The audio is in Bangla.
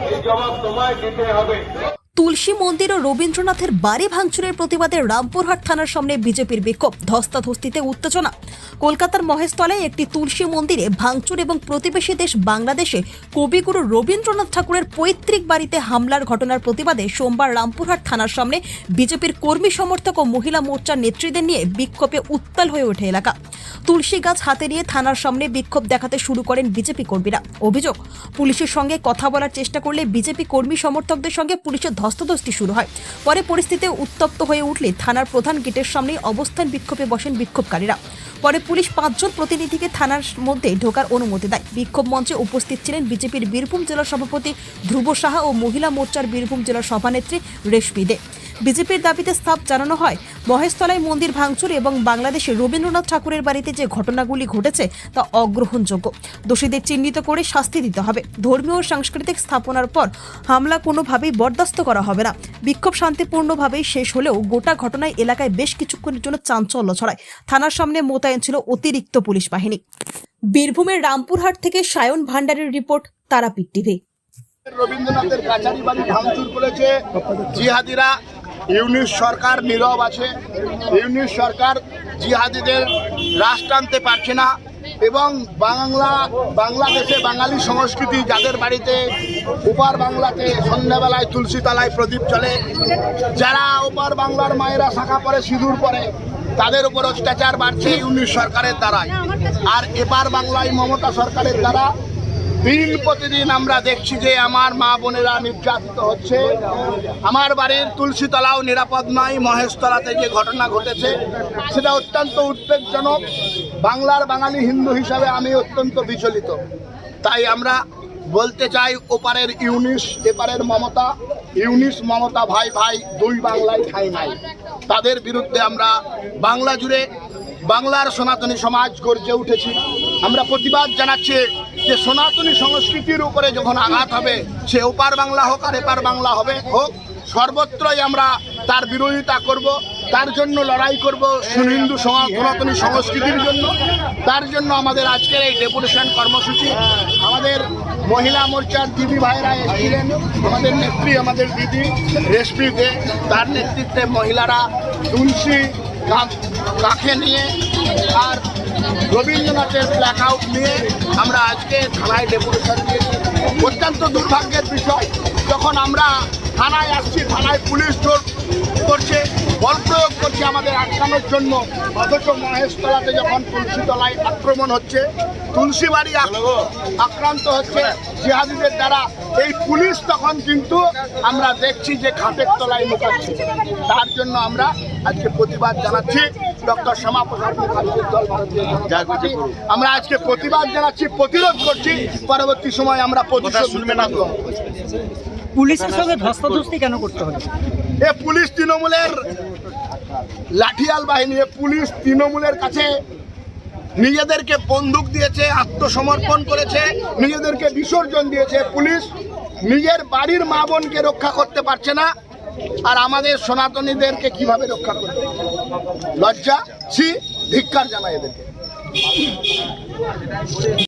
এই জবাব তোমায় দিতে হবে। তুলসী মন্দির ও রবীন্দ্রনাথের বাড়ি ভাঙচুরের প্রতিবাদে রামপুরহাট থানার সামনে বিজেপির বিক্ষোভ, ধস্তাধস্তিতে উত্তেজনা। কলকাতার মহেশতলায় একটি তুলসী মন্দিরে ভাঙচুর এবং প্রতিবেশী দেশ বাংলাদেশে কবিগুরু রবীন্দ্রনাথ ঠাকুরের পৈতৃক বাড়িতে হামলার ঘটনার প্রতিবাদে সোমবার রামপুরহাট থানার সামনে বিজেপির কর্মী সমর্থক ও মহিলা মোর্চার নেতৃত্বে নিয়ে বিক্ষোভে উত্তাল হয়ে ওঠে এলাকা। তুলসী গাছ হাতে নিয়ে থানার সামনে বিক্ষোভ দেখাতে শুরু করেন বিজেপি কর্মীরা। অভিযোগ, পুলিশের সঙ্গে কথা বলার চেষ্টা করলে বিজেপি কর্মী সমর্থকদের সঙ্গে পুলিশের ধস্তাধস্তি শুরু হয়। পরে পরিস্থিতি উত্তপ্ত হয়ে উঠলে থানার প্রধান গেটের সামনেই অবস্থান বিক্ষোভে বসেন বিক্ষোভকারীরা। পরে পুলিশ 5 জন প্রতিনিধিকে থানার মধ্যে ঢোকার অনুমতি দেয়। বিক্ষোভ মঞ্চে উপস্থিত ছিলেন বিজেপির বীরভূম জেলা সভাপতি ধ্রুব সাহা ও মহিলা মোর্চার বীরভূম জেলা সভানেত্রী রেশমি দে। বিজেপির দাবিতে সাফ জানানো হয়, মহেশতলায় মন্দির ভাঙচুর এবং বাংলাদেশে রবীন্দ্রনাথ ঠাকুরের বাড়িতে যে ঘটনাগুলি ঘটেছে তা অগ্রহণযোগ্য। দোষীদের চিহ্নিত করে শাস্তি দিতে হবে। ধর্মীয় ও সাংস্কৃতিক স্থাপনার পর হামলা কোনোভাবেই বরদাস্ত করা হবে না। বিক্ষোভ শান্তিপূর্ণভাবেই শেষ হলেও গোটা ঘটনায় এলাকায় বেশ কিছুক্ষণের জন্য চাঞ্চল্য ছড়ায়। থানার সামনে মোতায়েন ছিল অতিরিক্ত পুলিশ বাহিনী। বীরভূমের রামপুরহাট থেকে সায়ন ভান্ডারের রিপোর্ট, তারাপীঠ টিভি। রবীন্দ্রনাথের কাছারি বাড়ি ভাঙচুর করেছে জিহাদিরা। ইউনিশ সরকার নীরব আছে। ইউনিশ সরকার জিহাদিদের রাশ টানতে পারছে না এবং বাংলাদেশে বাঙালি সংস্কৃতি যাদের বাড়িতে ওপার বাংলাতে সন্ধ্যাবেলায় তুলসী তলায় প্রদীপ চলে, যারা ওপার বাংলার মায়েরা শাখা পরে সিঁদুর পরে, তাদের উপর অত্যাচার বাড়ছে ইউনিশ সরকারের দ্বারাই। আর এপার বাংলায় মমতা সরকারের দ্বারা দিন প্রতিদিন আমরা দেখছি যে আমার মা বোনেরা নির্যাতিত হচ্ছে। আমার বাড়ির তুলসীতলাও নিরাপদ নয়। মহেশতলাতে যে ঘটনা ঘটেছে সেটা অত্যন্ত উদ্বেগজনক। বাংলার বাঙালি হিন্দু হিসাবে আমি অত্যন্ত বিচলিত। তাই আমরা বলতে চাই, ওপারের ইউনিশ, এপারের মমতা। ইউনিশ মমতা ভাই ভাই, দুই বাংলায় ঠাঁই নাই। তাদের বিরুদ্ধে আমরা বাংলা জুড়ে বাংলার সনাতনী সমাজ গর্জে উঠেছি। আমরা প্রতিবাদ জানাচ্ছি যে সনাতনী সংস্কৃতির উপরে যখন আঘাত হবে, সে ওপার বাংলা হোক আর এপার বাংলা হোক, সর্বত্রই আমরা তার বিরোধিতা করব। তার জন্য লড়াই করব, হিন্দু সনাতনী সংস্কৃতির জন্য। তার জন্য আমাদের আজকের এই ডেপুটেশন কর্মসূচি। আমাদের মহিলা মোর্চার দিদি ভাইরা এসেছিলেন, আমাদের নেত্রী, আমাদের দিদি রেশমি দে, তার নেতৃত্বে মহিলারা তুলসী কাঁখে নিয়ে আর রবীন্দ্রনাথের ব্ল্যাক আউট নিয়ে আমরা আজকে থানায় ডেপুটেশন দিয়েছি। অত্যন্ত দুর্ভাগ্যের বিষয়, যখন আমরা থানায় আসছি, থানায় পুলিশ করছে, বল প্রয়োগ করছে আমাদের আটকানোর জন্য, অথচ মহেশতলাতে যখন তুলসীতলায় আক্রমণ হচ্ছে, তুলসী বাড়ি আক্রান্ত হচ্ছে জিহাদিদের দ্বারা, এই পুলিশ তখন কিন্তু আমরা দেখছি যে ঘাটের তলায় লুকাচ্ছে। তার জন্য আমরা আজকে প্রতিবাদ জানাচ্ছি। ডক্টর শ্যামাপ্রসাদ মুখার্জির দল ভারতীয় জনতা পার্টি, আমরা আজকে প্রতিবাদ জানাচ্ছি, প্রতিরোধ করছি। পরবর্তী সময় আমরা প্রতিশোধ নেব। পুলিশের সঙ্গে ধস্তাধস্তি কেন করতে হবে? এ পুলিশ তৃণমূলের লাঠিয়াল বাহিনী। পুলিশ তৃণমূলের কাছে নিজেদেরকে বন্দুক দিয়েছে, আত্মসমর্পণ করেছে, নিজেদেরকে বিসর্জন দিয়েছে। পুলিশ নিজের বাড়ির মা বোনকে রক্ষা করতে পারছে না, আর আমাদের সনাতনীদেরকে কিভাবে রক্ষা করবে? লজ্জা, ছি, ধিক্কার জানাই এদেরকে।